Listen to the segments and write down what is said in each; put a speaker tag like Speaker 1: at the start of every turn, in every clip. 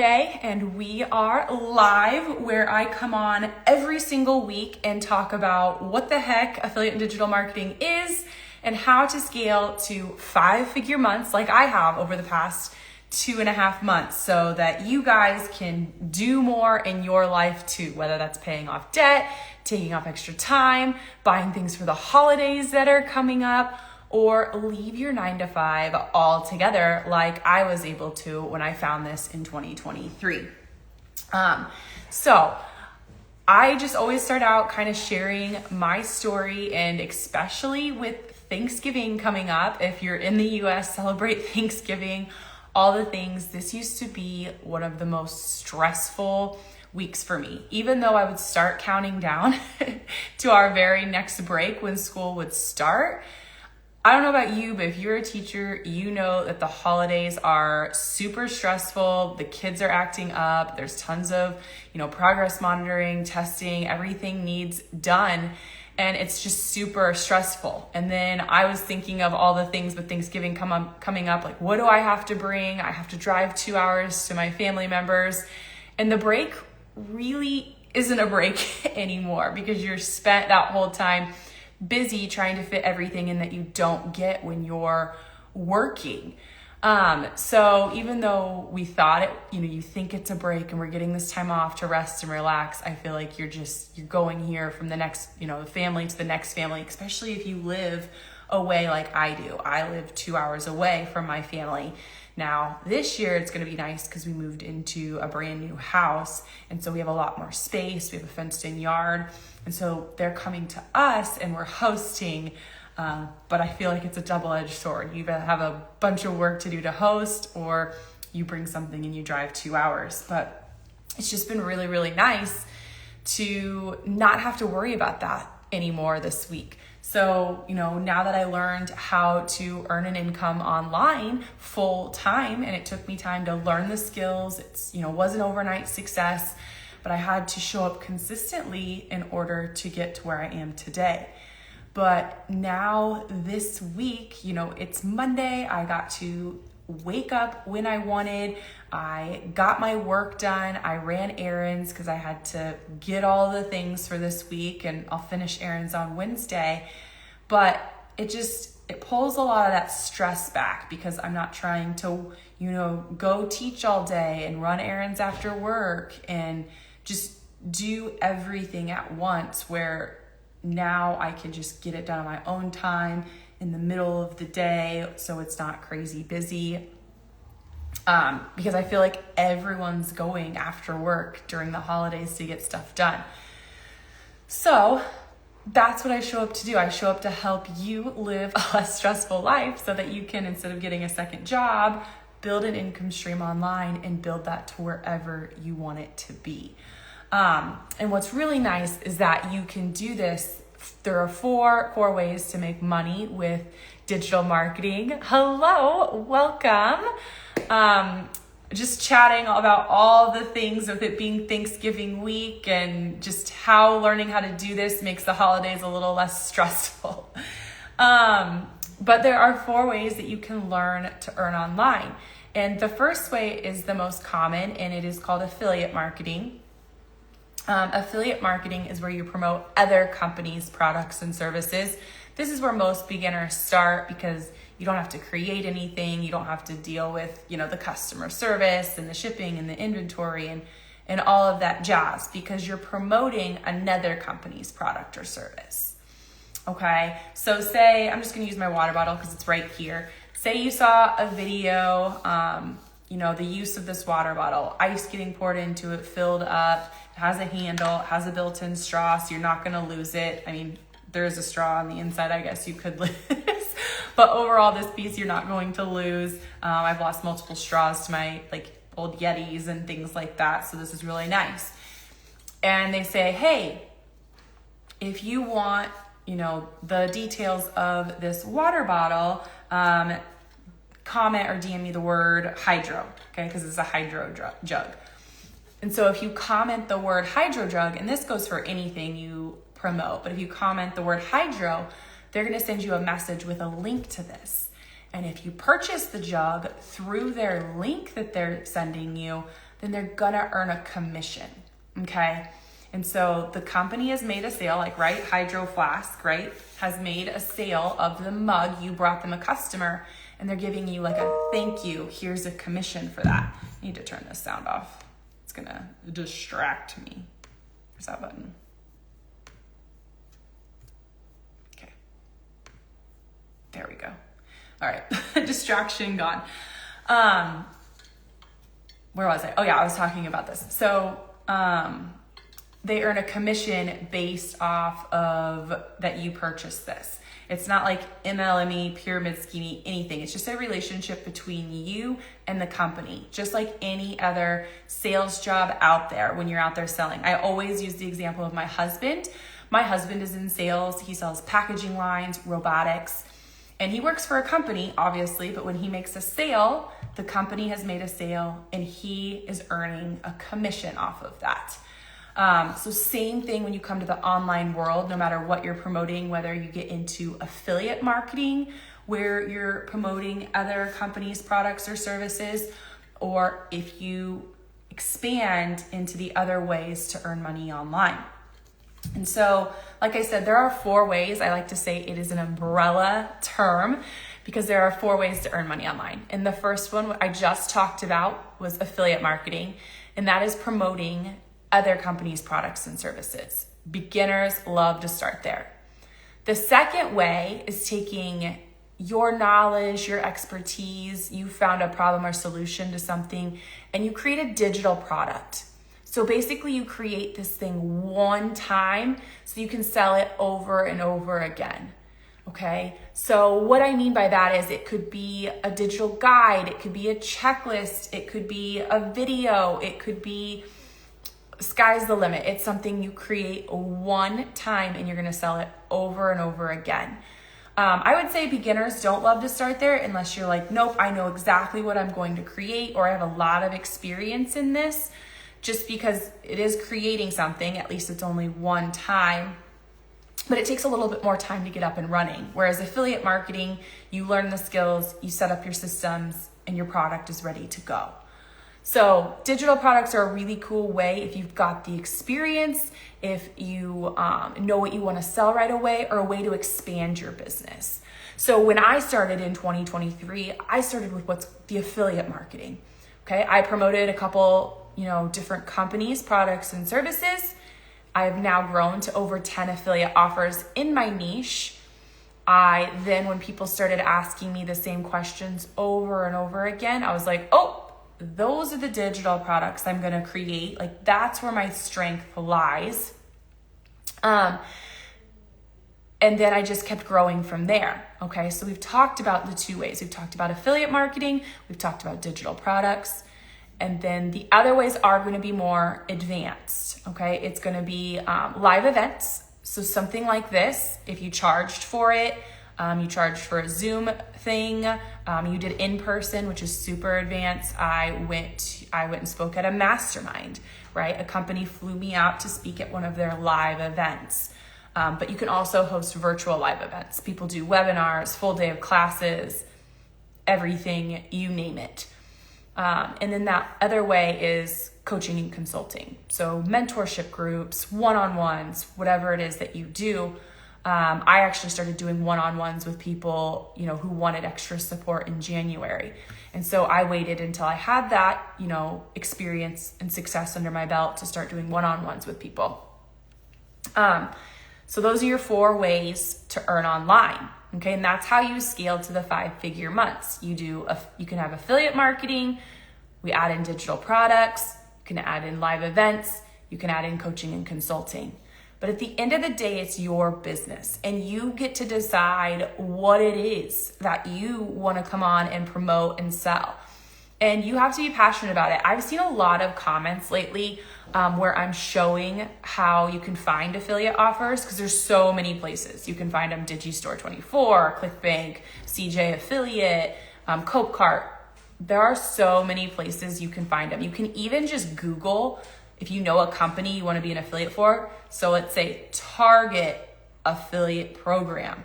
Speaker 1: And we are live, where I come on every single week and talk about what the heck affiliate and digital marketing is and how to scale to 5-figure months like I have over the past 2.5 months, so that you guys can do more in your life too, whether that's paying off debt, taking off extra time, buying things for the holidays that are coming up, or leave your 9-to-5 altogether like I was able to when I found this in 2023. So I just always start out kind of sharing my story, and especially with Thanksgiving coming up, if you're in the US, celebrate Thanksgiving, all the things. This used to be one of the most stressful weeks for me, even though I would start counting down to our very next break when school would start. I don't know about you, but if you're a teacher, you know that the holidays are super stressful. The kids are acting up. There's tons of, progress monitoring, testing, everything needs done. And it's just super stressful. And then I was thinking of all the things with Thanksgiving coming up, like what do I have to bring? I have to drive 2 hours to my family members. And the break really isn't a break anymore, because you're spent that whole time busy trying to fit everything in that you don't get when you're working. So even though we thought it, you think it's a break and we're getting this time off to rest and relax, I feel like you're going here from the next, the family to the next family, especially if you live away like I do. I live 2 hours away from my family. Now, this year it's going to be nice because we moved into a brand new house. And so we have a lot more space. We have a fenced in yard. And so they're coming to us and we're hosting. But I feel like it's a double-edged sword. You either have a bunch of work to do to host, or you bring something and you drive 2 hours. But it's just been really, really nice to not have to worry about that anymore this week. So, now that I learned how to earn an income online full time, and it took me time to learn the skills, it's, was an overnight success, but I had to show up consistently in order to get to where I am today. But now this week, it's Monday. I got to wake up when I wanted. I got my work done. I ran errands because I had to get all the things for this week, and I'll finish errands on Wednesday. But it pulls a lot of that stress back, because I'm not trying to, go teach all day and run errands after work and just do everything at once, where now I can just get it done on my own time in the middle of the day, so it's not crazy busy. Because I feel like everyone's going after work during the holidays to get stuff done. So that's what I show up to do. I show up to help you live a less stressful life, so that you can, instead of getting a second job, build an income stream online and build that to wherever you want it to be. And what's really nice is that you can do this. There are four ways to make money with digital marketing. Hello, welcome. Just chatting about all the things with it being Thanksgiving week, and just how learning how to do this makes the holidays a little less stressful. But there are 4 ways that you can learn to earn online. And the first way is the most common, and it is called affiliate marketing. Affiliate marketing is where you promote other companies' products and services. This is where most beginners start, because you don't have to create anything. You don't have to deal with, the customer service and the shipping and the inventory and all of that jazz, because you're promoting another company's product or service. Okay, so say, I'm just going to use my water bottle because it's right here. Say you saw a video, the use of this water bottle, ice getting poured into it, filled up, it has a handle, it has a built-in straw, so you're not going to lose it. I mean, there is a straw on the inside, I guess you could lose. But overall, this piece you're not going to lose. I've lost multiple straws to my old Yetis and things like that, so this is really nice. And they say, hey, if you want, the details of this water bottle, comment or DM me the word hydro, okay? Because it's a hydro jug. And so if you comment the word hydro jug, and this goes for anything you promote, but if you comment the word hydro, they're going to send you a message with a link to this. And if you purchase the jug through their link that they're sending you, then they're gonna earn a commission, okay? And so the company has made a sale, like, right, Hydro Flask, right, has made a sale of the mug. You brought them a customer, and they're giving you like a thank you. Here's a commission for that. I need to turn this sound off. It's gonna distract me. Where's that button? Okay. There we go. All right, distraction gone. Where was I? Oh yeah, I was talking about this. So they earn a commission based off of that you purchased this. It's not like MLME, pyramid scheme, anything. It's just a relationship between you and the company, just like any other sales job out there when you're out there selling. I always use the example of my husband. My husband is in sales. He sells packaging lines, robotics, and he works for a company, obviously, but when he makes a sale, the company has made a sale and he is earning a commission off of that. So same thing when you come to the online world, no matter what you're promoting, whether you get into affiliate marketing, where you're promoting other companies' products or services, or if you expand into the other ways to earn money online. And so, like I said, there are 4 ways. I like to say it is an umbrella term because there are 4 ways to earn money online. And the first one, what I just talked about, was affiliate marketing, and that is promoting other companies' products and services. Beginners love to start there. The second way is taking your knowledge, your expertise, you found a problem or solution to something, and you create a digital product. So basically you create this thing one time so you can sell it over and over again. Okay, so what I mean by that is it could be a digital guide, it could be a checklist, it could be a video, it could be sky's the limit. It's something you create one time and you're gonna sell it over and over again. I would say beginners don't love to start there unless you're like, nope, I know exactly what I'm going to create, or I have a lot of experience in this. Just because it is creating something, at least it's only one time, but it takes a little bit more time to get up and running. Whereas affiliate marketing, you learn the skills, you set up your systems, and your product is ready to go. So digital products are a really cool way if you've got the experience, if you know what you want to sell right away, or a way to expand your business. So when I started in 2023, I started with what's the affiliate marketing. Okay, I promoted a couple different companies, products, and services. I've now grown to over 10 affiliate offers in my niche. Then when people started asking me the same questions over and over again, I was like, oh, those are the digital products I'm going to create. Like, that's where my strength lies. And then I just kept growing from there. Okay, so we've talked about the 2 ways. We've talked about affiliate marketing. We've talked about digital products. And then the other ways are going to be more advanced, okay? It's going to be live events. So something like this, if you charged for it, you charged for a Zoom thing, you did in person, which is super advanced. I went and spoke at a mastermind, right? A company flew me out to speak at one of their live events. But you can also host virtual live events. People do webinars, full day of classes, everything, you name it. And then that other way is coaching and consulting. So mentorship groups, one-on-ones, whatever it is that you do. I actually started doing one-on-ones with people, who wanted extra support in January. And so I waited until I had that, experience and success under my belt to start doing one-on-ones with people. So those are your 4 ways to earn online. Okay, and that's how you scale to the 5-figure months. You can have affiliate marketing, we add in digital products, you can add in live events, you can add in coaching and consulting. But at the end of the day, it's your business, and you get to decide what it is that you want to come on and promote and sell. And you have to be passionate about it. I've seen a lot of comments lately where I'm showing how you can find affiliate offers, because there's so many places. You can find them Digistore24, ClickBank, CJ Affiliate, Copecart. There are so many places you can find them. You can even just Google if you know a company you want to be an affiliate for. So let's say Target affiliate program,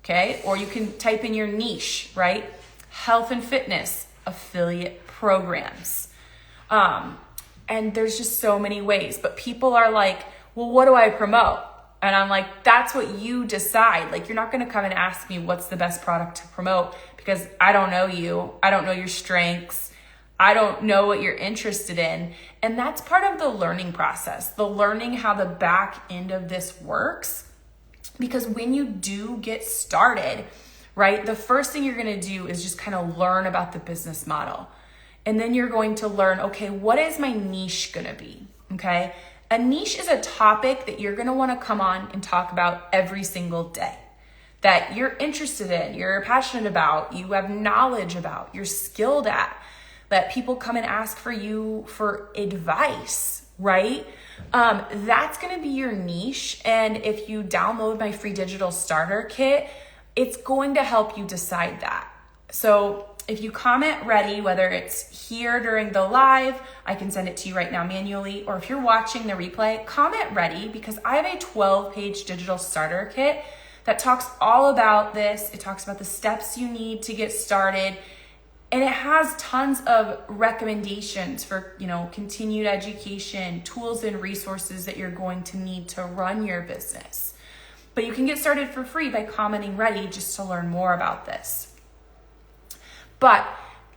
Speaker 1: okay? Or you can type in your niche, right? Health and fitness affiliate programs. And there's just so many ways, but people are like, well, what do I promote? And I'm like, that's what you decide. Like, you're not going to come and ask me what's the best product to promote because I don't know you. I don't know your strengths. I don't know what you're interested in. And that's part of the learning process, the learning how the back end of this works. Because when you do get started, right, the first thing you're going to do is just kind of learn about the business model. And then you're going to learn, okay, what is my niche going to be? Okay. A niche is a topic that you're going to want to come on and talk about every single day, that you're interested in, you're passionate about, you have knowledge about, you're skilled at, that people come and ask for you for advice, right? That's going to be your niche. And if you download my free digital starter kit, it's going to help you decide that. So if you comment ready, whether it's here during the live, I can send it to you right now manually, or if you're watching the replay, comment ready, because I have a 12-page digital starter kit that talks all about this. It talks about the steps you need to get started, and it has tons of recommendations for, continued education, tools and resources that you're going to need to run your business. But you can get started for free by commenting ready just to learn more about this. But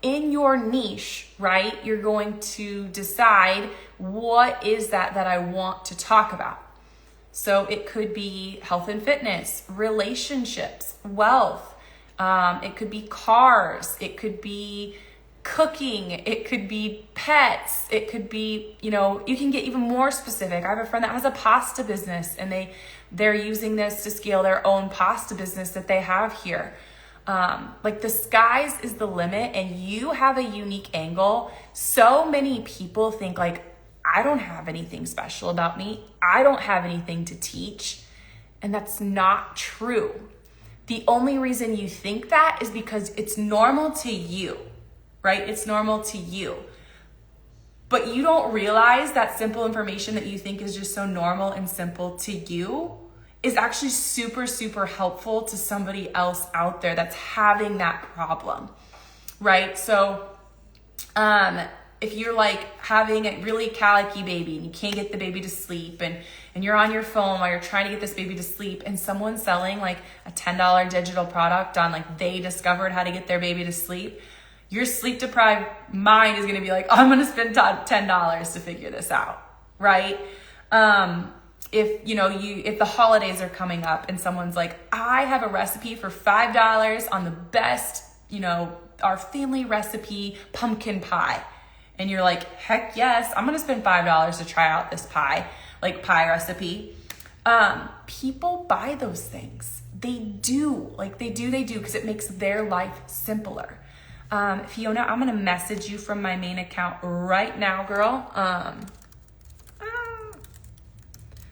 Speaker 1: in your niche, right, you're going to decide what is that I want to talk about. So it could be health and fitness, relationships, wealth. It could be cars. It could be cooking. It could be pets. It could be, you can get even more specific. I have a friend that has a pasta business, and they're using this to scale their own pasta business that they have here. Like, the skies is the limit, and you have a unique angle. So many people think like, I don't have anything special about me. I don't have anything to teach. And that's not true. The only reason you think that is because it's normal to you, right? It's normal to you. But you don't realize that simple information that you think is just so normal and simple to you is actually super, super helpful to somebody else out there that's having that problem, right? So if you're like having a really colicky baby and you can't get the baby to sleep, and you're on your phone while you're trying to get this baby to sleep, and someone's selling like a $10 digital product on like they discovered how to get their baby to sleep, your sleep deprived mind is going to be like, oh, I'm going to spend $10 to figure this out, right? If the holidays are coming up and someone's like, I have a recipe for $5 on the best, our family recipe pumpkin pie. And you're like, heck yes, I'm going to spend $5 to try out this pie recipe. People buy those things. They do, because it makes their life simpler. Fiona, I'm going to message you from my main account right now, girl.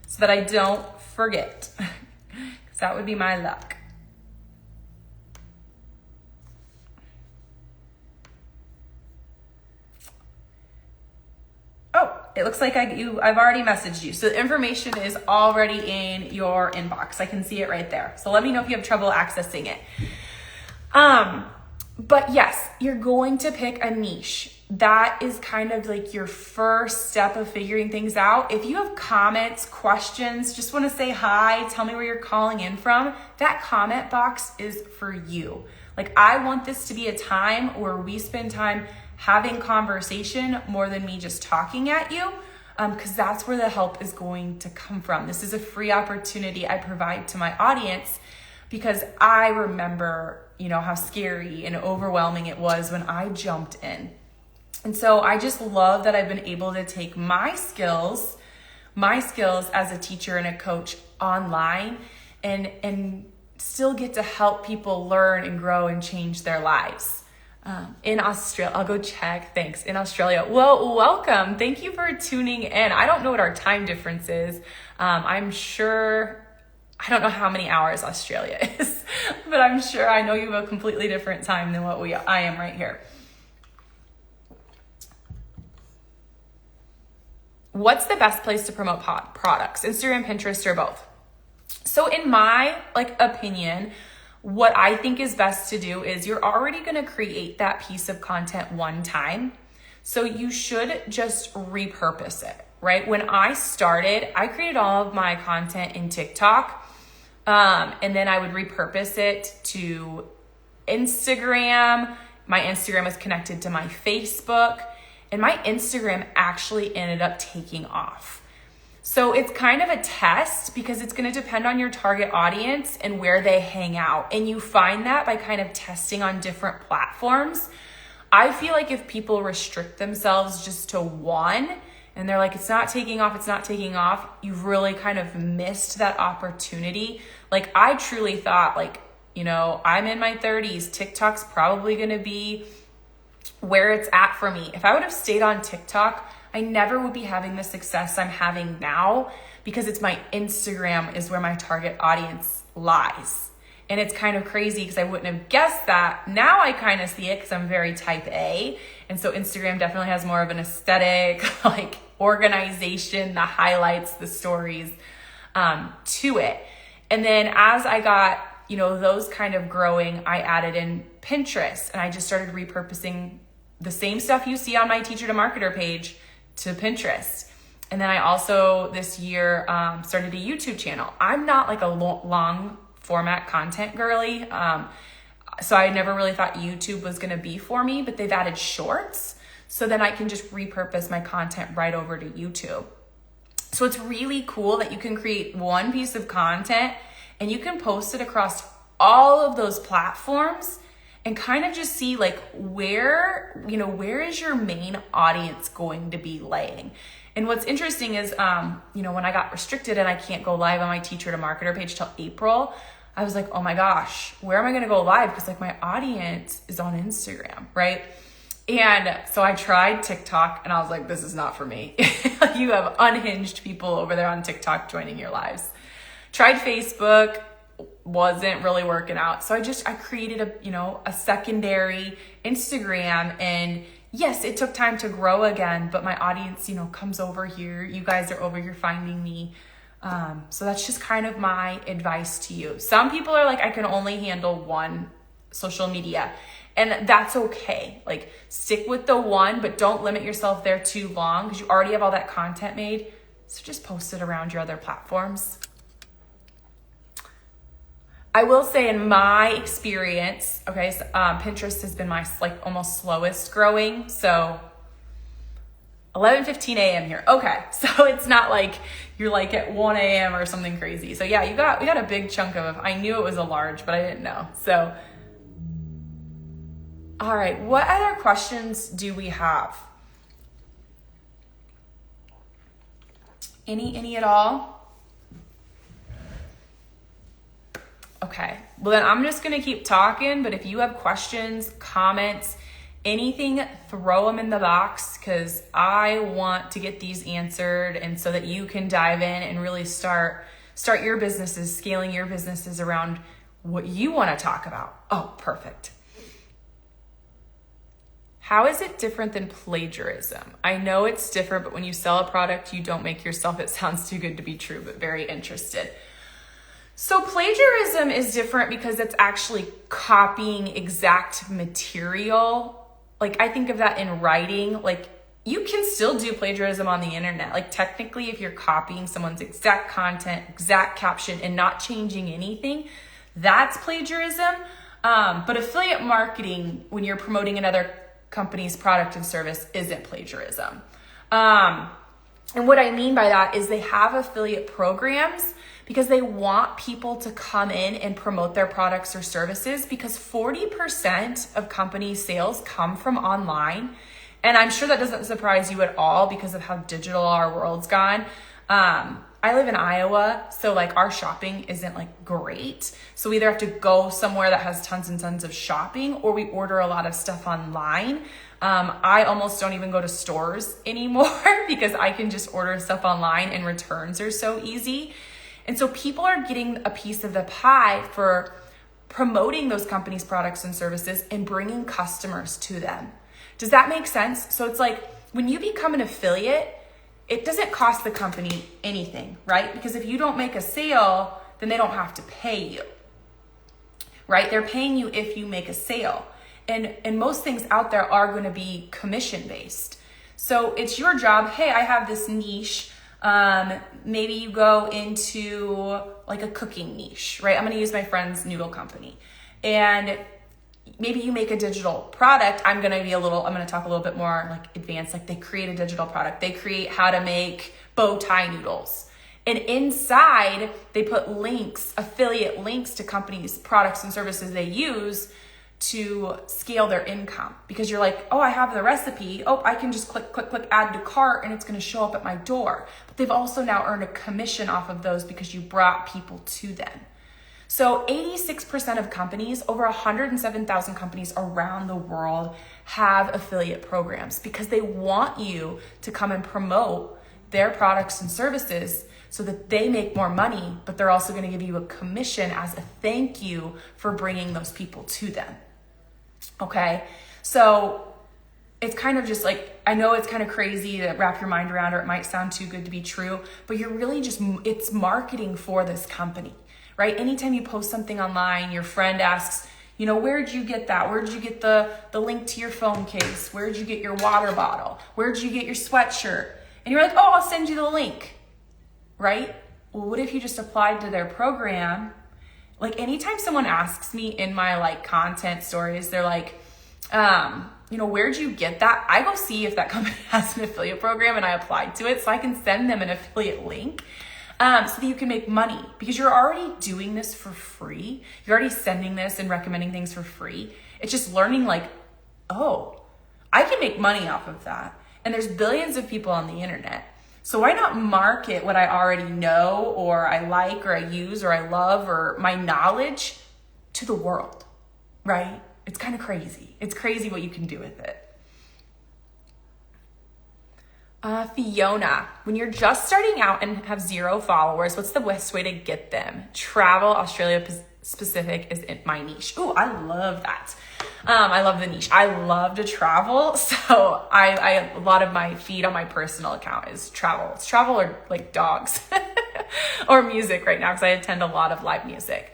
Speaker 1: So that I don't forget, because that would be my luck. Oh, it looks like I've already messaged you. So the information is already in your inbox. I can see it right there. So let me know if you have trouble accessing it. But yes, you're going to pick a niche. That is kind of like your first step of figuring things out. If you have comments, questions, just want to say hi, tell me where you're calling in from, that comment box is for you. Like, I want this to be a time where we spend time having conversation more than me just talking at you, because that's where the help is going to come from. This is a free opportunity I provide to my audience, because I remember, how scary and overwhelming it was when I jumped in. And so I just love that I've been able to take my skills as a teacher and a coach online and still get to help people learn and grow and change their lives. In Australia, I'll go check. Thanks. In Australia. Well, welcome. Thank you for tuning in. I don't know what our time difference is. I'm sure, I don't know how many hours Australia is, but I'm sure I know you have a completely different time than what I am right here. What's the best place to promote products? Instagram, Pinterest, or both? So in my opinion, what I think is best to do is you're already going to create that piece of content one time. So you should just repurpose it, right? When I started, I created all of my content in TikTok, and then I would repurpose it to Instagram. My Instagram was connected to my Facebook, and my Instagram actually ended up taking off. So it's kind of a test because it's going to depend on your target audience and where they hang out. And you find that by kind of testing on different platforms. I feel like if people restrict themselves just to one and they're like, it's not taking off, you've really kind of missed that opportunity. Like I truly thought like, I'm in my 30s. TikTok's probably going to be where it's at for me. If I would have stayed on TikTok, I never would be having the success I'm having now because it's my Instagram is where my target audience lies. And it's kind of crazy because I wouldn't have guessed that. Now I kind of see it because I'm very type A. And so Instagram definitely has more of an aesthetic, like organization, the highlights, the stories to it. And then as I got, those kind of growing, I added in Pinterest and I just started repurposing the same stuff you see on my Teacher to Marketer page to Pinterest. And then I also this year started a YouTube channel. I'm not like a long format content girly. So I never really thought YouTube was going to be for me, but they've added shorts. So then I can just repurpose my content right over to YouTube. So it's really cool that you can create one piece of content and you can post it across all of those platforms and kind of just see like where is your main audience going to be laying. And what's interesting is, when I got restricted and I can't go live on my Teacher to Marketer page till April, I was like, oh my gosh, where am I going to go live? Because like my audience is on Instagram, right? And so I tried TikTok and I was like, this is not for me. You have unhinged people over there on TikTok joining your lives. Tried Facebook, wasn't really working out. So I created a secondary Instagram, and yes, it took time to grow again, but my audience, comes over here. You guys are over here finding me. So that's just kind of my advice to you. Some people are like, I can only handle one social media, and that's okay. Like stick with the one, but don't limit yourself there too long because you already have all that content made. So just post it around your other platforms. I will say in my experience, okay, so, Pinterest has been my almost slowest growing. So 11:15 a.m. here. Okay, so it's not like you're like at 1 a.m. or something crazy. So yeah, we got a big chunk of it. I knew it was a large, but I didn't know. So, all right, what other questions do we have? Any at all? Okay, well then I'm just gonna keep talking, but if you have questions, comments, anything, throw them in the box because I want to get these answered and so that you can dive in and really start your businesses, scaling your businesses around what you want to talk about. Oh, perfect. How is it different than plagiarism? I know it's different, but when you sell a product you don't make yourself, it sounds too good to be true, but very interested. So plagiarism is different because it's actually copying exact material. Like I think of that in writing, like you can still do plagiarism on the internet. Like technically if you're copying someone's exact content, exact caption and not changing anything, that's plagiarism. But affiliate marketing, when you're promoting another company's product and service, isn't plagiarism. And what I mean by that is they have affiliate programs because they want people to come in and promote their products or services because 40% of company sales come from online. And I'm sure that doesn't surprise you at all because of how digital our world's gone. I live in Iowa, so like our shopping isn't like great. So we either have to go somewhere that has tons and tons of shopping or we order a lot of stuff online. I almost don't even go to stores anymore because I can just order stuff online and returns are so easy. And so people are getting a piece of the pie for promoting those companies' products and services and bringing customers to them. Does that make sense? So it's like when you become an affiliate, it doesn't cost the company anything, right? Because if you don't make a sale, then they don't have to pay you, right? They're paying you if you make a sale. And most things out there are going to be commission based. So it's your job. Hey, I have this niche. Maybe you go into like a cooking niche, right? I'm going to use my friend's noodle company, and maybe you make a digital product. I'm going to talk a little bit more like advanced, like they create a digital product. They create how to make bow tie noodles. And inside they put links, affiliate links to companies, products and services they use to scale their income, because you're like, oh, I have the recipe. Oh, I can just click, add to cart, and it's going to show up at my door. But they've also now earned a commission off of those because you brought people to them. So 86% of companies, over 107,000 companies around the world, have affiliate programs because they want you to come and promote their products and services so that they make more money, but they're also going to give you a commission as a thank you for bringing those people to them. Okay, so it's kind of just like, I know it's kind of crazy to wrap your mind around, or it might sound too good to be true, but you're really it's marketing for this company, right? Anytime you post something online, your friend asks, where'd you get that? Where'd you get the link to your phone case? Where'd you get your water bottle? Where'd you get your sweatshirt? And you're like, oh, I'll send you the link, right? Well, what if you just applied to their program? Like anytime someone asks me in my like content stories, they're like, where'd you get that? I go see if that company has an affiliate program and I applied to it so I can send them an affiliate link so that you can make money, because you're already doing this for free. You're already sending this and recommending things for free. It's just learning like, oh, I can make money off of that. And there's billions of people on the internet. So why not market what I already know, or I like, or I use, or I love, or my knowledge to the world, right? It's kind of crazy. It's crazy what you can do with it. Fiona, when you're just starting out and have 0 followers, what's the best way to get them? Travel, Australia specific is my niche. Ooh, I love that. I love the niche. I love to travel. So I a lot of my feed on my personal account is travel. It's travel or like dogs or music right now, because I attend a lot of live music.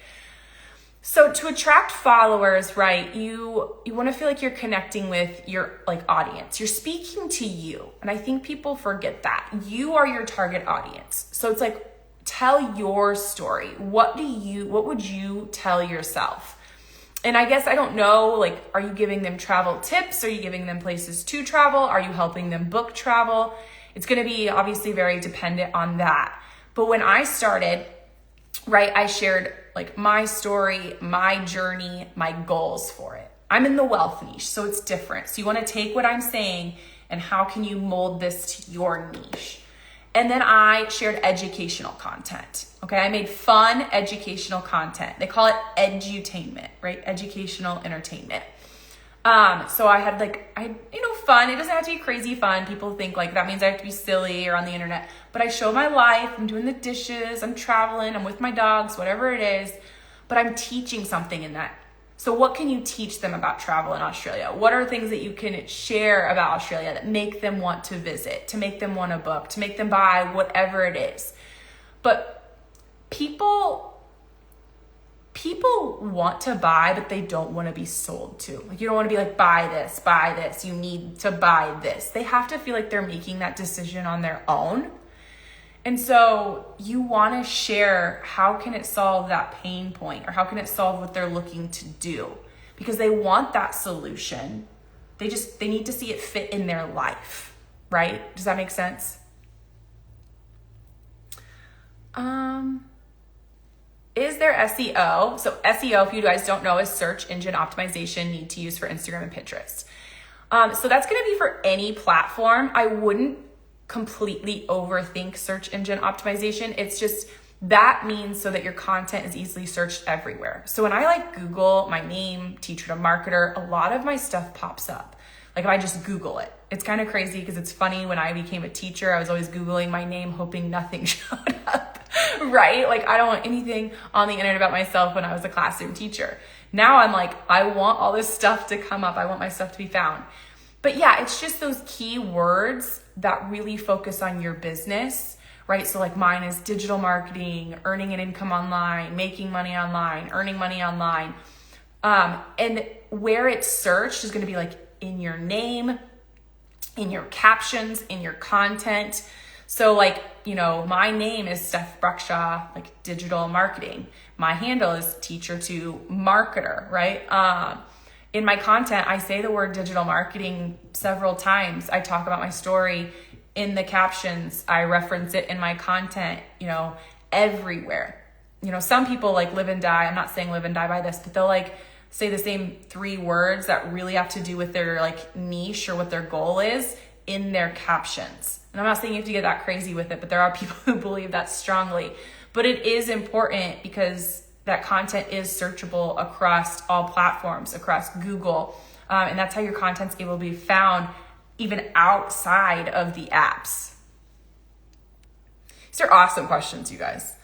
Speaker 1: So to attract followers, right, you want to feel like you're connecting with your like audience. You're speaking to you. And I think people forget that. You are your target audience. So it's like, tell your story. What would you tell yourself? And I guess I don't know, like, are you giving them travel tips? Are you giving them places to travel? Are you helping them book travel? It's going to be obviously very dependent on that. But when I started, right, I shared like my story, my journey, my goals for it. I'm in the wealth niche, so it's different. So you want to take what I'm saying and how can you mold this to your niche? And then I shared educational content. Okay, I made fun educational content. They call it edutainment, right? Educational entertainment. So I had fun. It doesn't have to be crazy fun. People think like that means I have to be silly or on the internet. But I show my life. I'm doing the dishes. I'm traveling. I'm with my dogs, whatever it is. But I'm teaching something in that. So what can you teach them about travel in Australia? What are things that you can share about Australia that make them want to visit, to make them want to book, to make them buy whatever it is? But people want to buy, but they don't want to be sold to. Like, you don't want to be like, buy this, you need to buy this. They have to feel like they're making that decision on their own. And so you want to share how can it solve that pain point, or how can it solve what they're looking to do, because they want that solution. They need to see it fit in their life, right? Does that make sense? Is there SEO? So SEO, if you guys don't know, is search engine optimization, need to use for Instagram and Pinterest. So that's going to be for any platform. I wouldn't completely overthink search engine optimization. It's just, that means so that your content is easily searched everywhere. So when I like Google my name, teacher to marketer, a lot of my stuff pops up. Like if I just Google it, it's kind of crazy because it's funny. When I became a teacher, I was always Googling my name, hoping nothing showed up, right? Like I don't want anything on the internet about myself when I was a classroom teacher. Now I'm like, I want all this stuff to come up. I want my stuff to be found. But yeah, it's just those key words that really focus on your business, right? So like mine is digital marketing, earning an income online, making money online, earning money online. And where it's searched is going to be like in your name, in your captions, in your content. So like, my name is Steph Bruckshaw, like digital marketing. My handle is teacher to marketer, right? In my content, I say the word digital marketing several times. I talk about my story in the captions. I reference it in my content, everywhere. Some people like live and die. I'm not saying live and die by this, but they'll like say the same 3 words that really have to do with their like niche or what their goal is in their captions. And I'm not saying you have to get that crazy with it, but there are people who believe that strongly. But it is important because that content is searchable across all platforms, across Google. And that's how your content's able to be found even outside of the apps. These are awesome questions, you guys.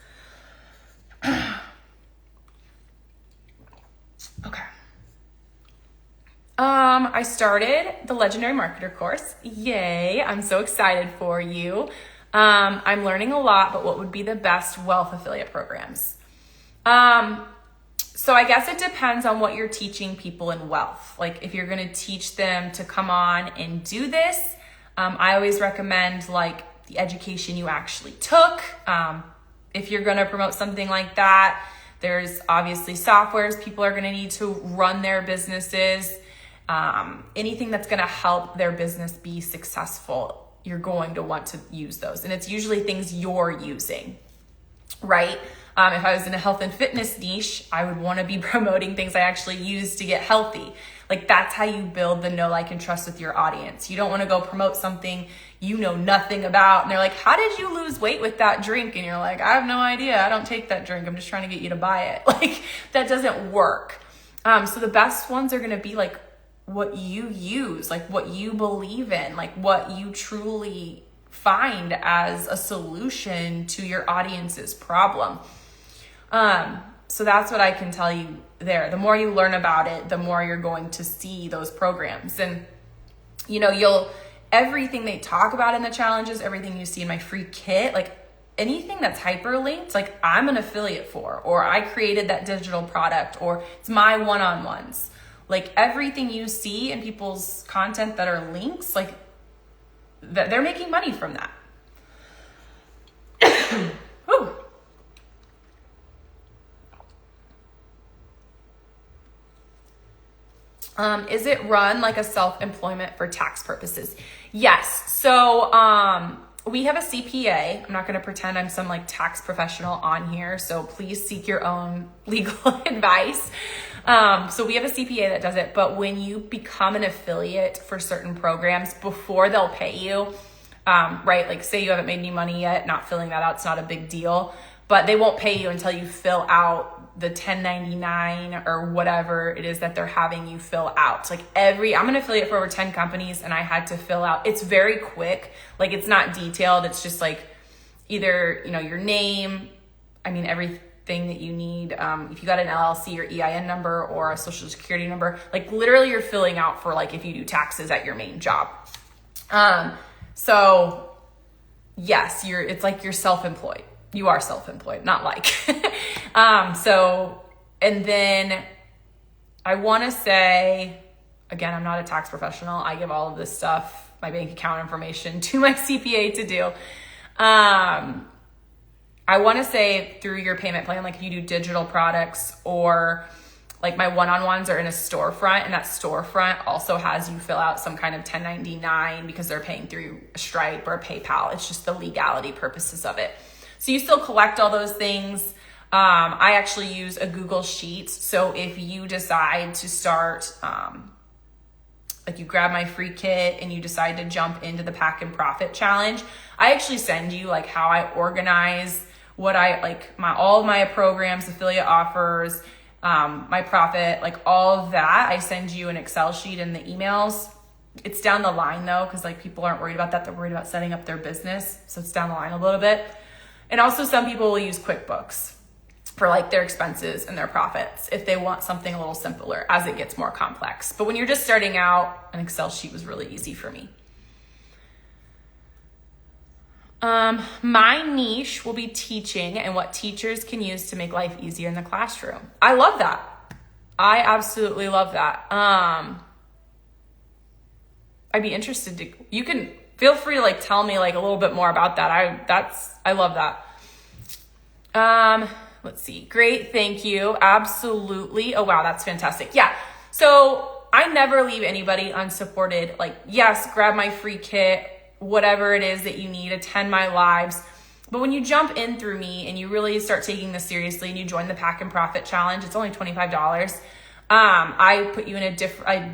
Speaker 1: Okay. I started the Legendary Marketer course. Yay. I'm so excited for you. I'm learning a lot, but what would be the best wealth affiliate programs? So I guess it depends on what you're teaching people in wealth. Like if you're going to teach them to come on and do this, I always recommend like the education you actually took. If you're going to promote something like that, there's obviously softwares people are going to need to run their businesses. Anything that's going to help their business be successful, you're going to want to use those. And it's usually things you're using, right? If I was in a health and fitness niche, I would want to be promoting things I actually use to get healthy. Like that's how you build the know, like, and trust with your audience. You don't want to go promote something you know nothing about. And they're like, how did you lose weight with that drink? And you're like, I have no idea. I don't take that drink. I'm just trying to get you to buy it. Like that doesn't work. So the best ones are going to be like what you use, like what you believe in, like what you truly find as a solution to your audience's problem. So that's what I can tell you there. The more you learn about it, the more you're going to see those programs. And, everything they talk about in the challenges, everything you see in my free kit, like anything that's hyperlinked, like I'm an affiliate for, or I created that digital product, or it's my one-on-ones. Like everything you see in people's content that are links, like they're making money from that. Whew. Is it run like a self-employment for tax purposes? Yes. So we have a CPA. I'm not going to pretend I'm some like tax professional on here. So please seek your own legal advice. So we have a CPA that does it. But when you become an affiliate for certain programs, before they'll pay you, right? Like say you haven't made any money yet, not filling that out, it's not a big deal. But they won't pay you until you fill out the 1099 or whatever it is that they're having you fill out. Like I'm an affiliate for over 10 companies and I had to fill out, it's very quick. Like it's not detailed. It's just like either, your name, everything that you need. If you got an LLC or EIN number or a social security number, like literally you're filling out for like if you do taxes at your main job. So yes, it's like you're self-employed. You are self-employed, not like. And then I want to say, again, I'm not a tax professional. I give all of this stuff, my bank account information to my CPA to do. I want to say through your payment plan, like if you do digital products or like my one-on-ones are in a storefront, and that storefront also has you fill out some kind of 1099 because they're paying through a Stripe or a PayPal. It's just the legality purposes of it. So you still collect all those things. I actually use a Google Sheets. So if you decide to start, like you grab my free kit and you decide to jump into the Pack and Profit Challenge, I actually send you like how I organize what I like all of my programs, affiliate offers, my profit, like all of that. I send you an Excel sheet in the emails. It's down the line though, because like people aren't worried about that. They're worried about setting up their business. So it's down the line a little bit. And also some people will use QuickBooks for like their expenses and their profits if they want something a little simpler as it gets more complex. But when you're just starting out, an Excel sheet was really easy for me. My niche will be teaching and what teachers can use to make life easier in the classroom. I love that. I absolutely love that. I'd be interested to, you can feel free to like tell me like a little bit more about that. I love that. Let's see. Great. Thank you. Absolutely. Oh, wow. That's fantastic. Yeah. So I never leave anybody unsupported. Like, yes, grab my free kit, whatever it is that you need, attend my lives. But when you jump in through me and you really start taking this seriously and you join the Pack and Profit Challenge, it's only $25. I put you in a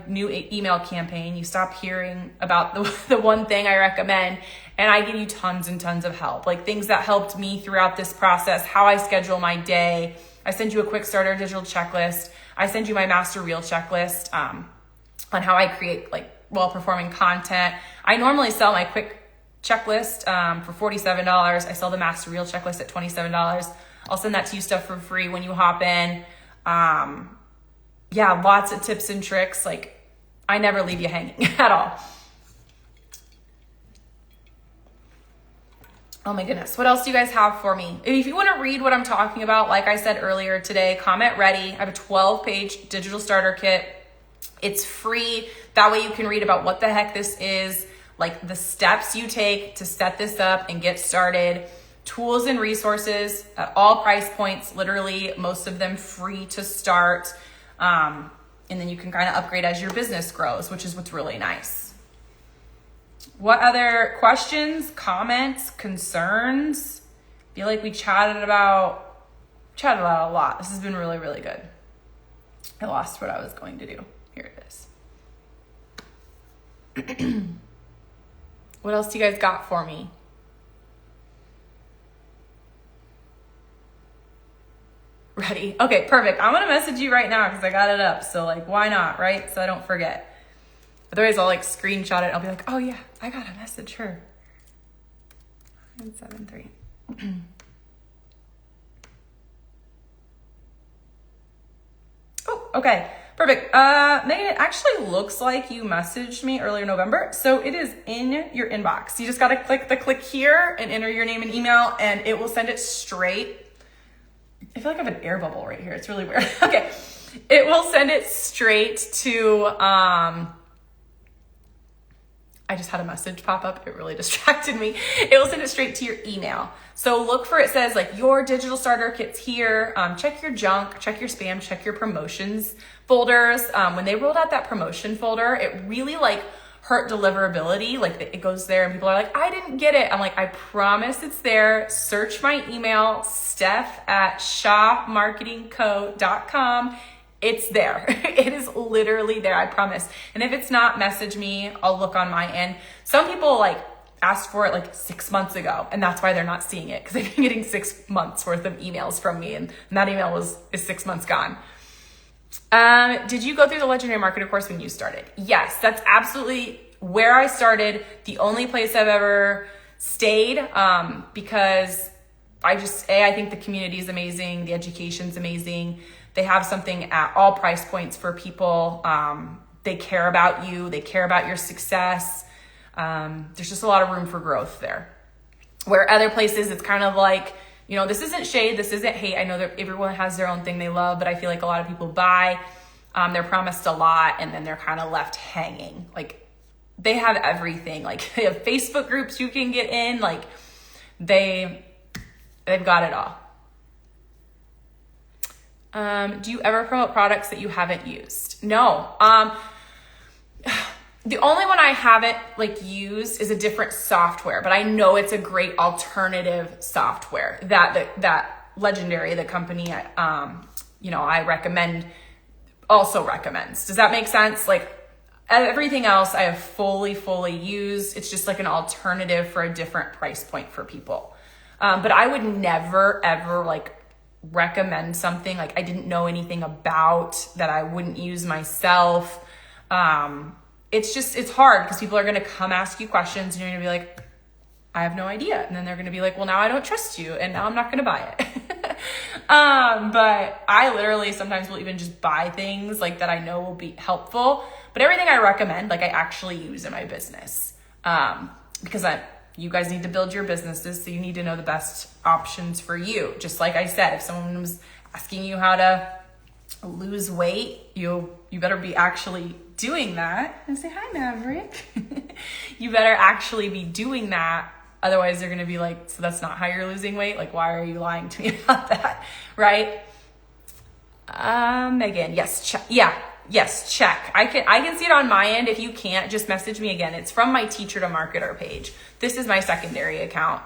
Speaker 1: new email campaign. You stop hearing about the one thing I recommend, and I give you tons and tons of help, like things that helped me throughout this process, how I schedule my day. I send you a quick starter digital checklist. I send you my master reel checklist, on how I create like well-performing content. I normally sell my quick checklist, for $47. I sell the master reel checklist at $27. I'll send that to you stuff for free when you hop in. Yeah, lots of tips and tricks. Like, I never leave you hanging at all. Oh my goodness. What else do you guys have for me? If you want to read what I'm talking about, like I said earlier today, comment ready. I have a 12-page digital starter kit. It's free. That way you can read about what the heck this is, like the steps you take to set this up and get started, tools and resources at all price points, literally most of them free to start. And then you can kind of upgrade as your business grows, which is what's really nice. What other questions, comments, concerns? I feel like we chatted about a lot. This has been really, really good. I lost what I was going to do. Here it is. What else do you guys got for me? Ready? Okay, perfect. I'm going to message you right now because I got it up. So like, why not, right? So I don't forget. Otherwise, I'll like screenshot it. I'll be like, oh yeah, I got a message her. 973. Oh, okay. Perfect. Megan, it actually looks like you messaged me earlier November. So it is in your inbox. You just got to click here and enter your name and email, and it will send it straight. I feel like I have an air bubble right here. It's really weird. Okay. It will send it straight to, I just had a message pop up. It really distracted me. It will send it straight to your email. So look for, it says like your digital starter kit's here. Check your junk, check your spam, check your promotions folders. When they rolled out that promotion folder, it really like hurt deliverability. Like it goes there and people are like, I didn't get it. I'm like, I promise it's there. Search my email, steph@shawmarketingco.com. It's there. It is literally there. I promise. And if it's not, message me. I'll look on my end. Some people like asked for it like 6 months ago, and that's why they're not seeing it, because they've been getting 6 months worth of emails from me, and that email is 6 months gone. Did you go through the Legendary Marketer course when you started? Yes, that's absolutely where I started. The only place I've ever stayed, because I think the community is amazing. The education's amazing. They have something at all price points for people. They care about you. They care about your success. There's just a lot of room for growth there. Where other places, it's kind of like, you know, this isn't shade, this isn't hate. I know that everyone has their own thing they love, but I feel like a lot of people buy, they're promised a lot, and then they're kind of left hanging. Like they have everything. Like they have Facebook groups you can get in. Like they've got it all. Do you ever promote products that you haven't used? No. The only one I haven't like used is a different software, but I know it's a great alternative software that Legendary, the company, I recommend, also recommends. Does that make sense? Like everything else I have fully used. It's just like an alternative for a different price point for people. But I would never ever like recommend something like I didn't know anything about, that I wouldn't use myself. It's hard because people are going to come ask you questions and you're going to be like, I have no idea. And then they're going to be like, well, now I don't trust you and now I'm not going to buy it. But I literally sometimes will even just buy things like that I know will be helpful. But everything I recommend, like I actually use in my business. Because you guys need to build your businesses, so you need to know the best options for you. Just like I said, if someone was asking you how to lose weight, you better be actually doing that. And say, hi, Maverick. You better actually be doing that. Otherwise, they're going to be like, so that's not how you're losing weight? Like, why are you lying to me about that? Right? Megan, yes, check. Yeah, yes, check. I can see it on my end. If you can't, just message me again. It's from my Teacher to Marketer page. This is my secondary account.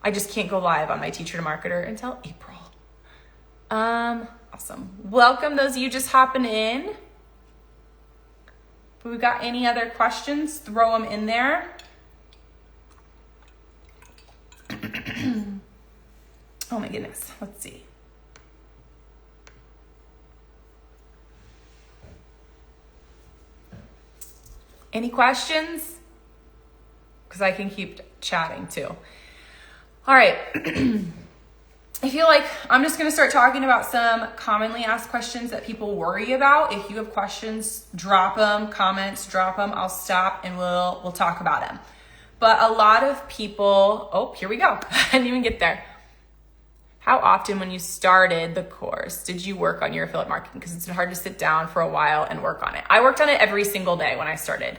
Speaker 1: I just can't go live on my Teacher to Marketer until April. Awesome. Welcome those of you just hopping in. If we got any other questions, throw them in there. Oh my goodness. Let's see. Any questions? Because I can keep chatting too. All right. I feel like I'm just going to start talking about some commonly asked questions that people worry about. If you have questions, drop them, comments, drop them. I'll stop and we'll talk about them. But a lot of people, oh, here we go. I didn't even get there. How often when you started the course did you work on your affiliate marketing? Because it's hard to sit down for a while and work on it. I worked on it every single day when I started.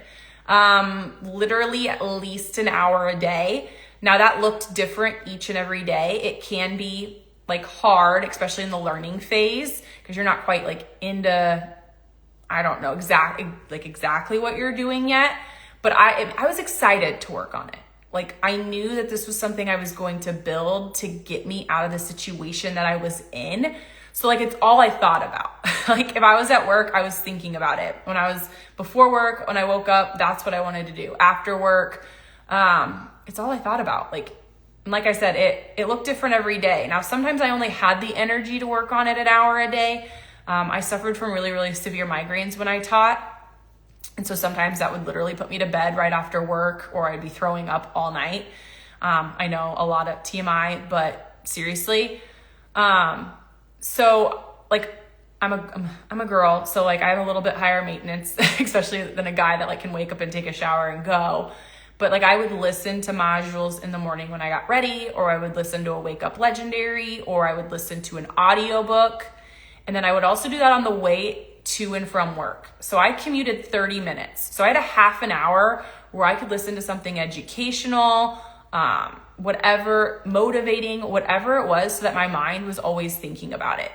Speaker 1: Literally at least an hour a day. Now that looked different each and every day. It can be like hard, especially in the learning phase, because you're not quite like into, I don't know exactly what you're doing yet. But I was excited to work on it. Like I knew that this was something I was going to build to get me out of the situation that I was in. So like, it's all I thought about. Like if I was at work, I was thinking about it. When I was before work, when I woke up, that's what I wanted to do. After work, it's all I thought about. Like I said, it looked different every day. Now, sometimes I only had the energy to work on it an hour a day. I suffered from really, really severe migraines when I taught. And so sometimes that would literally put me to bed right after work, or I'd be throwing up all night. I know a lot of TMI, but seriously. So like I'm a girl, so like I have a little bit higher maintenance, especially than a guy that like can wake up and take a shower and go. But like I would listen to modules in the morning when I got ready, or I would listen to a Wake Up Legendary, or I would listen to an audiobook. And then I would also do that on the way to and from work. So I commuted 30 minutes. So I had a half an hour where I could listen to something educational, whatever, motivating, whatever it was, so that my mind was always thinking about it.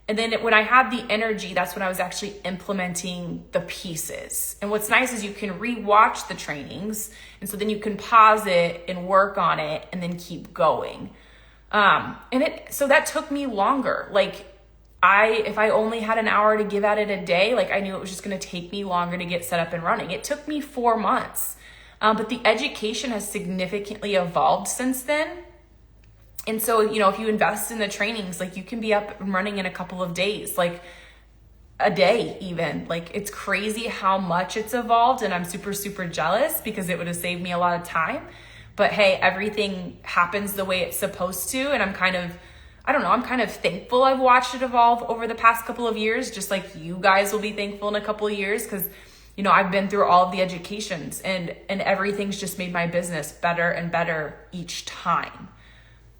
Speaker 1: And then when I had the energy, that's when I was actually implementing the pieces. And what's nice is you can rewatch the trainings. And so then you can pause it and work on it and then keep going. So that took me longer. Like if I only had an hour to give at it a day, like I knew it was just going to take me longer to get set up and running. It took me 4 months. But the education has significantly evolved since then. And so, if you invest in the trainings, like you can be up and running in a couple of days, like a day even. Like it's crazy how much it's evolved, and I'm super, super jealous because it would have saved me a lot of time. But hey, everything happens the way it's supposed to. And I'm kind of thankful I've watched it evolve over the past couple of years, just like you guys will be thankful in a couple of years, because I've been through all of the educations and everything's just made my business better and better each time.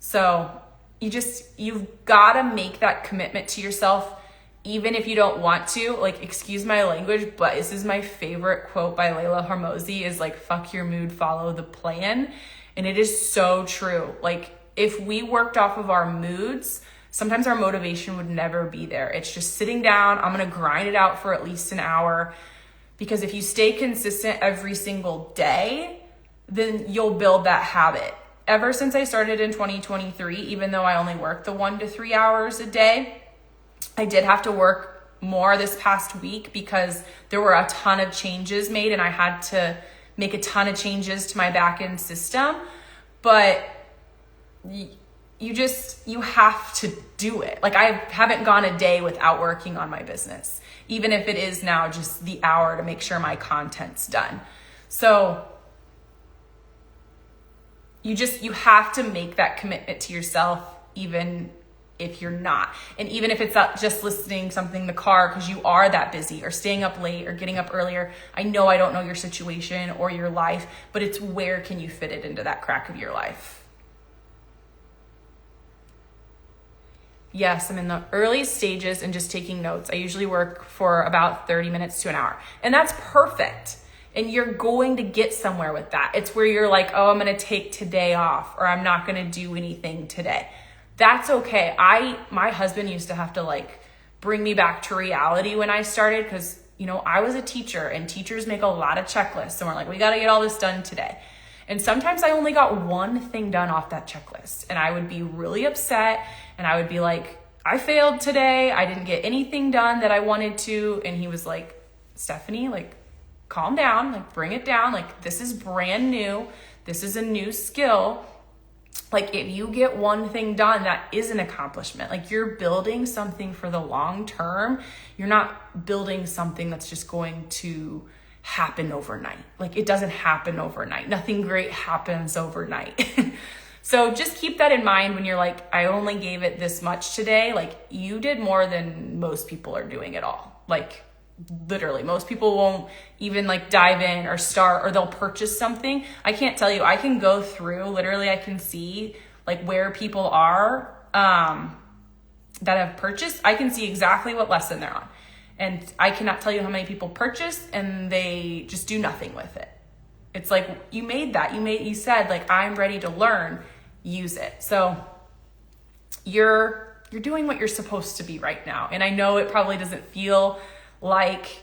Speaker 1: So you've got to make that commitment to yourself, even if you don't want to. Like, excuse my language, but this is my favorite quote by Layla Hormozi, is like, fuck your mood, follow the plan. And it is so true. Like, if we worked off of our moods, sometimes our motivation would never be there. It's just sitting down. I'm going to grind it out for at least an hour. Because if you stay consistent every single day, then you'll build that habit. Ever since I started in 2023, even though I only work the 1 to 3 hours a day, I did have to work more this past week because there were a ton of changes made and I had to make a ton of changes to my back-end system. But you have to do it. Like I haven't gone a day without working on my business, even if it is now just the hour to make sure my content's done. So you have to make that commitment to yourself, even if you're not. And even if it's not just listening something in the car because you are that busy, or staying up late or getting up earlier. I know I don't know your situation or your life, but it's where can you fit it into that crack of your life? Yes, I'm in the early stages and just taking notes. I usually work for about 30 minutes to an hour, and that's perfect. And you're going to get somewhere with that. It's where you're like, oh, I'm going to take today off, or I'm not going to do anything today. That's okay. My husband used to have to like bring me back to reality when I started, because, you know, I was a teacher and teachers make a lot of checklists, and we're like, we got to get all this done today. And sometimes I only got one thing done off that checklist, and I would be really upset, and I would be like, I failed today. I didn't get anything done that I wanted to. And he was like, Stephanie, like, calm down, like, bring it down. Like, this is brand new. This is a new skill. Like, if you get one thing done, that is an accomplishment. Like, you're building something for the long term. You're not building something that's just going to happen overnight. Like, it doesn't happen overnight. Nothing great happens overnight. So just keep that in mind when you're like, I only gave it this much today. Like, you did more than most people are doing at all. Like, literally, most people won't even like dive in or start, or they'll purchase something. I can't tell you, I can go through, literally I can see like where people are that have purchased. I can see exactly what lesson they're on. And I cannot tell you how many people purchase and they just do nothing with it. It's like, you made that, you said like, I'm ready to learn, use it. So you're doing what you're supposed to be right now. And I know it probably doesn't feel like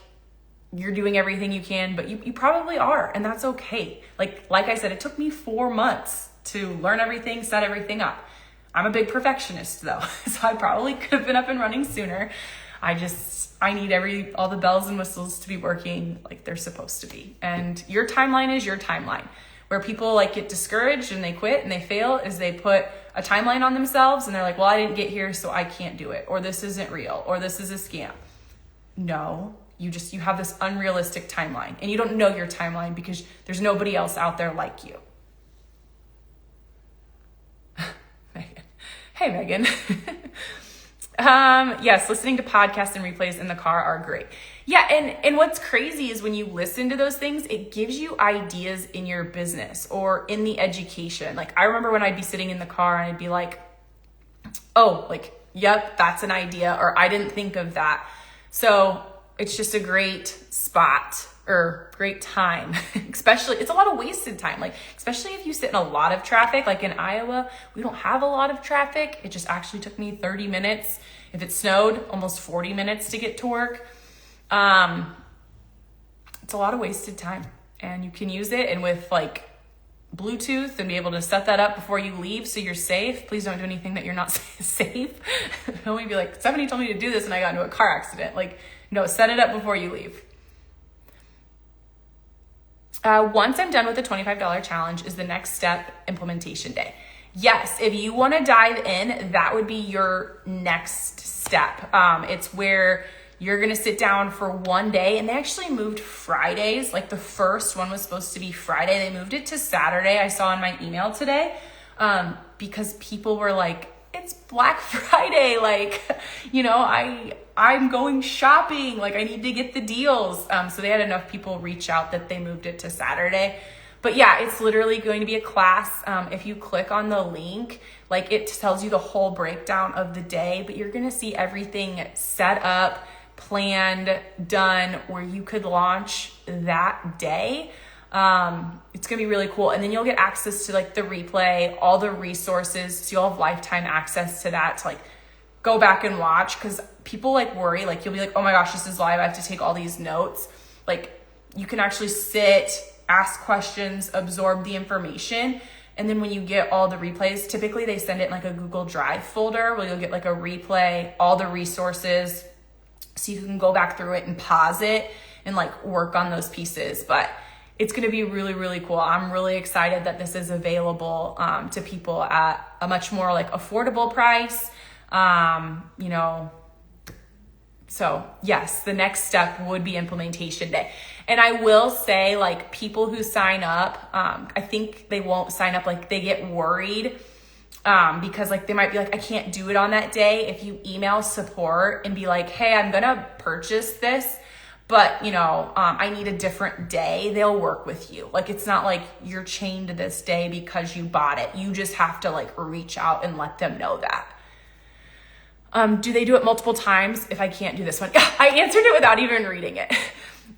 Speaker 1: you're doing everything you can, but you probably are, and that's okay. Like I said, it took me 4 months to learn everything, set everything up. I'm a big perfectionist though, so I probably could have been up and running sooner. I need all the bells and whistles to be working like they're supposed to be. And your timeline is your timeline. Where people like get discouraged and they quit and they fail is they put a timeline on themselves and they're like, well, I didn't get here, so I can't do it. Or this isn't real, or this is a scam. No, you have this unrealistic timeline, and you don't know your timeline because there's nobody else out there like you. Megan. Hey, Megan. Yes, listening to podcasts and replays in the car are great. Yeah, and what's crazy is when you listen to those things, it gives you ideas in your business or in the education. Like, I remember when I'd be sitting in the car and I'd be like, oh, like, yep, that's an idea, or I didn't think of that. So it's just a great spot or great time, especially, it's a lot of wasted time. Like, especially if you sit in a lot of traffic, like in Iowa, we don't have a lot of traffic. It just actually took me 30 minutes. If it snowed, almost 40 minutes to get to work. It's a lot of wasted time, and you can use it. And with like Bluetooth and be able to set that up before you leave so you're safe. Please don't do anything that you're not safe. Don't be like, somebody told me to do this and I got into a car accident. Like, no, set it up before you leave. Once I'm done with the $25 challenge, is the next step implementation day. Yes, if you want to dive in, that would be your next step. It's where you're going to sit down for one day, and they actually moved Fridays. Like, the first one was supposed to be Friday. They moved it to Saturday. I saw in my email today, because people were like, it's Black Friday. Like, you know, I'm going shopping. Like, I need to get the deals. So they had enough people reach out that they moved it to Saturday. But yeah, it's literally going to be a class. If you click on the link, like, it tells you the whole breakdown of the day, but you're going to see everything set up, planned, done, where you could launch that day. It's going to be really cool. And then you'll get access to like the replay, all the resources. So you'll have lifetime access to that to like go back and watch. Cause people like worry, like you'll be like, oh my gosh, this is live. I have to take all these notes. Like, you can actually sit, ask questions, absorb the information. And then when you get all the replays, typically they send it in like a Google Drive folder where you'll get like a replay, all the resources, so you can go back through it and pause it and like work on those pieces. But it's going to be really, really cool. I'm really excited that this is available to people at a much more like affordable price. You know, so yes, the next step would be implementation day. And I will say, like, people who sign up, I think they won't sign up. Like, they get worried because like they might be like, I can't do it on that day. If you email support and be like, hey, I'm going to purchase this, but you know, I need a different day, they'll work with you. Like, it's not like you're chained to this day because you bought it. You just have to like reach out and let them know that. Do they do it multiple times if I can't do this one? I answered it without even reading it.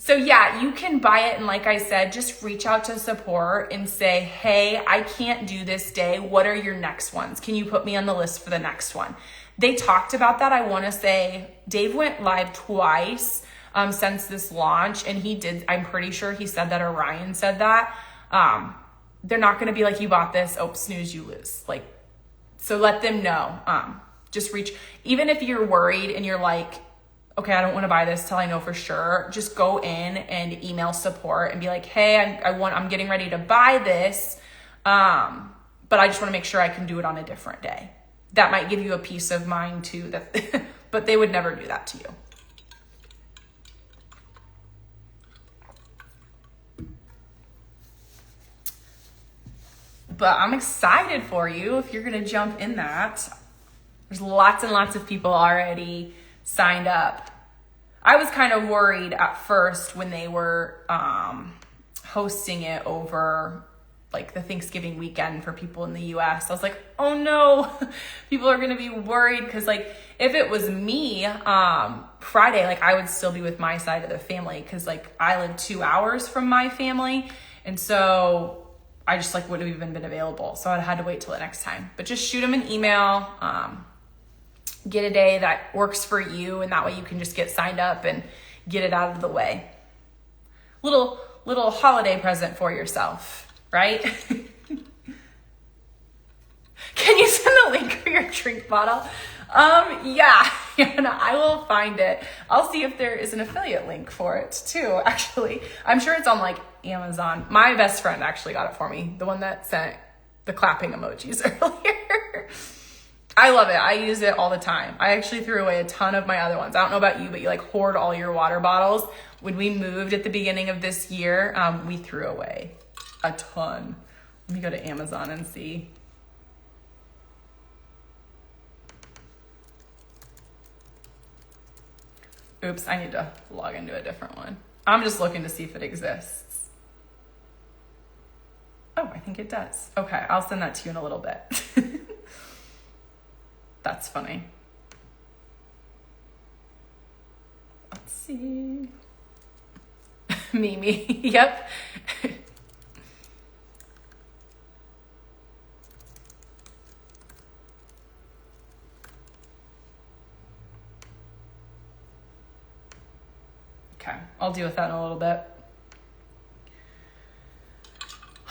Speaker 1: So yeah, you can buy it. And like I said, just reach out to support and say, hey, I can't do this day. What are your next ones? Can you put me on the list for the next one? They talked about that. I want to say Dave went live twice since this launch. And he did, I'm pretty sure he said that, or Ryan said that. They're not going to be like, you bought this, oh, snooze, you lose. Like, so let them know. Just reach, even if you're worried and you're like, okay, I don't want to buy this till I know for sure. Just go in and email support and be like, hey, I'm getting ready to buy this. But I just want to make sure I can do it on a different day. That might give you a peace of mind too, that, but they would never do that to you. But I'm excited for you if you're going to jump in that. There's lots and lots of people already signed up. I was kind of worried at first when they were hosting it over like the Thanksgiving weekend for people in the US. I was like, oh no, people are going to be worried, because like if it was me, Friday, like I would still be with my side of the family, because like I live 2 hours from my family, and so I just like wouldn't have even been available. So I had to wait till the next time. But just shoot them an email, get a day that works for you, and that way you can just get signed up and get it out of the way. Little holiday present for yourself, right? Can you send the link for your drink bottle? Yeah, I will find it. I'll see if there is an affiliate link for it too, actually. I'm sure it's on like Amazon. My best friend actually got it for me, the one that sent the clapping emojis earlier. I love it. I use it all the time. I actually threw away a ton of my other ones. I don't know about you, but you like hoard all your water bottles. When we moved at the beginning of this year, we threw away a ton. Let me go to Amazon and see. Oops, I need to log into a different one. I'm just looking to see if it exists. Oh, I think it does. Okay, I'll send that to you in a little bit. That's funny. Let's see. Mimi, yep. Okay, I'll deal with that in a little bit.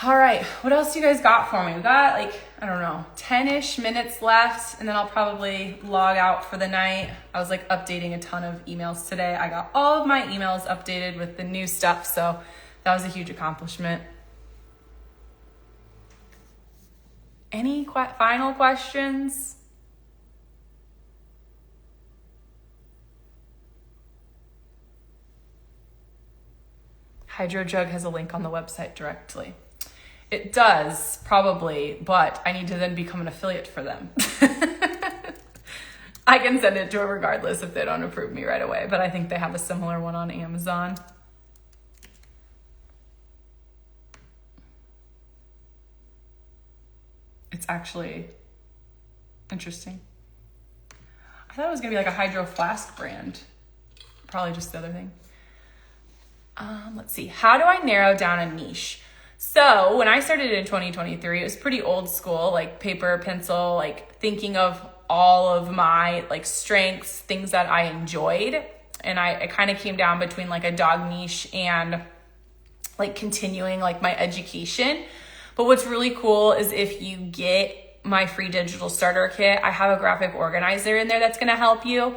Speaker 1: All right, what else you guys got for me? We got like, I don't know, 10-ish minutes left, and then I'll probably log out for the night. I was like updating a ton of emails today. I got all of my emails updated with the new stuff, so that was a huge accomplishment. Any final questions? Hydro Jug has a link on the website directly. It does, probably, but I need to then become an affiliate for them. I can send it to them regardless if they don't approve me right away, but I think they have a similar one on Amazon. It's actually interesting. I thought it was gonna be like a Hydro Flask brand. Probably just the other thing. Let's see, how do I narrow down a niche? So when I started in 2023, it was pretty old school, like paper, pencil, like thinking of all of my like strengths, things that I enjoyed. And I kind of came down between like a dog niche and like continuing like my education. But what's really cool is if you get my free digital starter kit, I have a graphic organizer in there that's going to help you.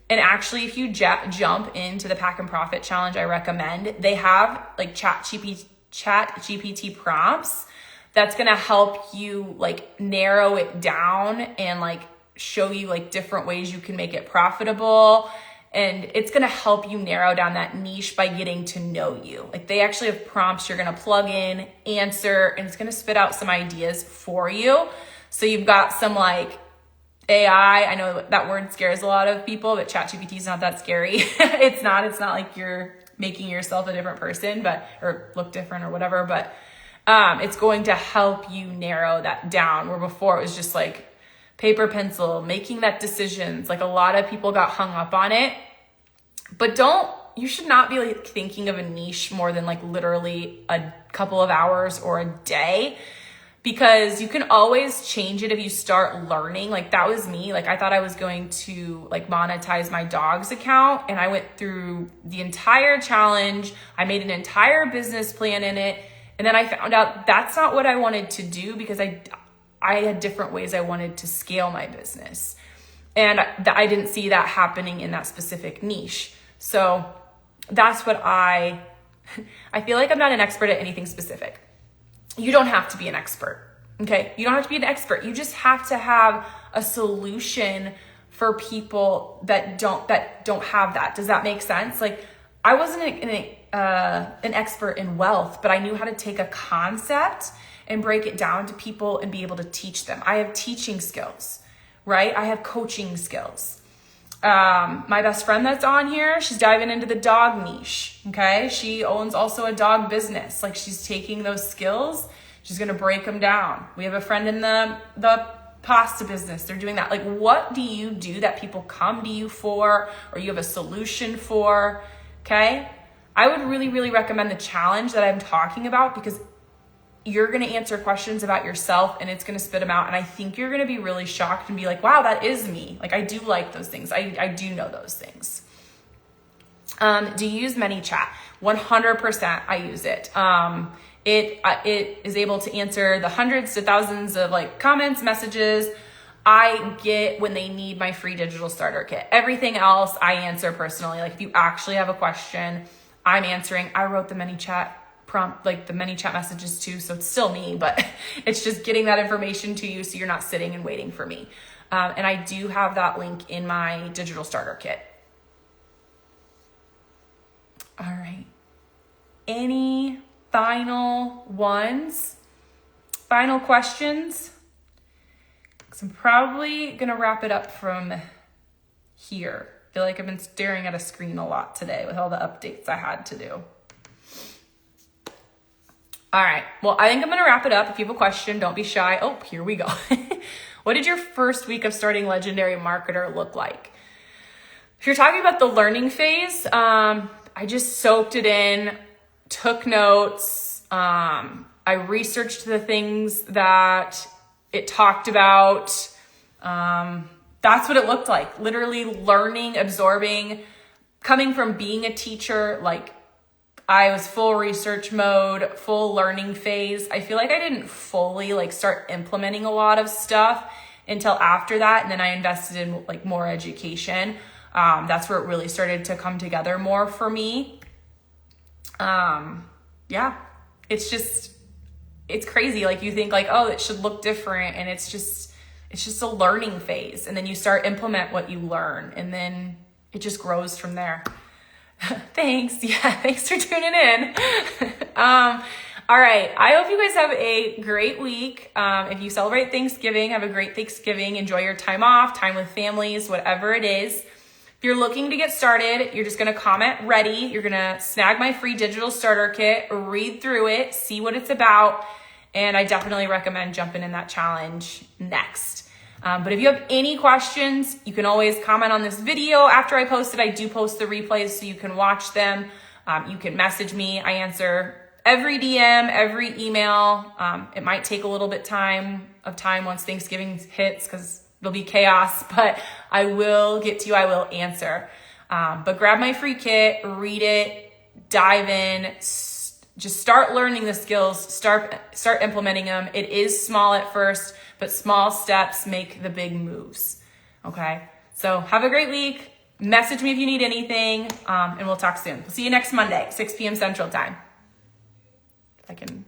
Speaker 1: And actually, if you jump into the Pack and Profit Challenge, I recommend, they have like chat GPT prompts that's going to help you like narrow it down and like show you like different ways you can make it profitable. And it's going to help you narrow down that niche by getting to know you. Like they actually have prompts you're going to plug in, answer, and it's going to spit out some ideas for you. So you've got some like AI. I know that word scares a lot of people, but ChatGPT is not that scary. It's not like you're making yourself a different person, or look different or whatever, but it's going to help you narrow that down, where before it was just like paper, pencil, making that decisions. Like a lot of people got hung up on it, but you should not be like thinking of a niche more than like literally a couple of hours or a day, because you can always change it if you start learning. Like that was me. Like I thought I was going to like monetize my dog's account, and I went through the entire challenge. I made an entire business plan in it. And then I found out that's not what I wanted to do, because I had different ways I wanted to scale my business. And I didn't see that happening in that specific niche. So that's what I feel like I'm not an expert at anything specific. You don't have to be an expert, okay? You don't have to be an expert. You just have to have a solution for people that don't have that. Does that make sense? Like I wasn't an expert in wealth, but I knew how to take a concept and break it down to people and be able to teach them. I have teaching skills, right? I have coaching skills. My best friend that's on here, she's diving into the dog niche, okay? She owns also a dog business. Like she's taking those skills, she's gonna break them down. We have a friend in the pasta business, they're doing that. Like what do you do that people come to you for, or you have a solution for, okay? I would really, really recommend the challenge that I'm talking about, because you're going to answer questions about yourself and it's going to spit them out. And I think you're going to be really shocked and be like, wow, that is me. Like I do like those things. I do know those things. Do you use ManyChat? 100% I use it. It is able to answer the hundreds to thousands of like comments, messages I get when they need my free digital starter kit. Everything else I answer personally. Like if you actually have a question, I'm answering. I wrote the ManyChat prompt, like the ManyChat messages too. So it's still me, but it's just getting that information to you so you're not sitting and waiting for me. And I do have that link in my digital starter kit. All right. Any final ones? Final questions? Because I'm probably going to wrap it up from here. I feel like I've been staring at a screen a lot today with all the updates I had to do. All right. Well, I think I'm going to wrap it up. If you have a question, don't be shy. Oh, here we go. What did your first week of starting Legendary Marketer look like? If you're talking about the learning phase, I just soaked it in, took notes. I researched the things that it talked about. That's what it looked like. Literally learning, absorbing, coming from being a teacher, like I was full research mode, full learning phase. I feel like I didn't fully like start implementing a lot of stuff until after that. And then I invested in like more education. That's where it really started to come together more for me. Yeah, it's crazy. Like you think like, oh, it should look different. And it's just a learning phase. And then you start implement what you learn, and then it just grows from there. Thanks. Yeah. Thanks for tuning in. All right. I hope you guys have a great week. If you celebrate Thanksgiving, have a great Thanksgiving. Enjoy your time off, time with families, whatever it is. If you're looking to get started, you're just going to comment ready. You're going to snag my free digital starter kit, read through it, see what it's about. And I definitely recommend jumping in that challenge next. But if you have any questions, you can always comment on this video after I post it. I do post the replays so you can watch them. You can message me. I answer every DM, every email. It might take a little bit of time once Thanksgiving hits because it'll be chaos, but I will get to you. I will answer. But grab my free kit, read it, dive in, just start learning the skills, start implementing them. It is small at first, but small steps make the big moves. Okay. So have a great week. Message me if you need anything. And we'll talk soon. We'll see you next Monday, 6 p.m. Central Time. If I can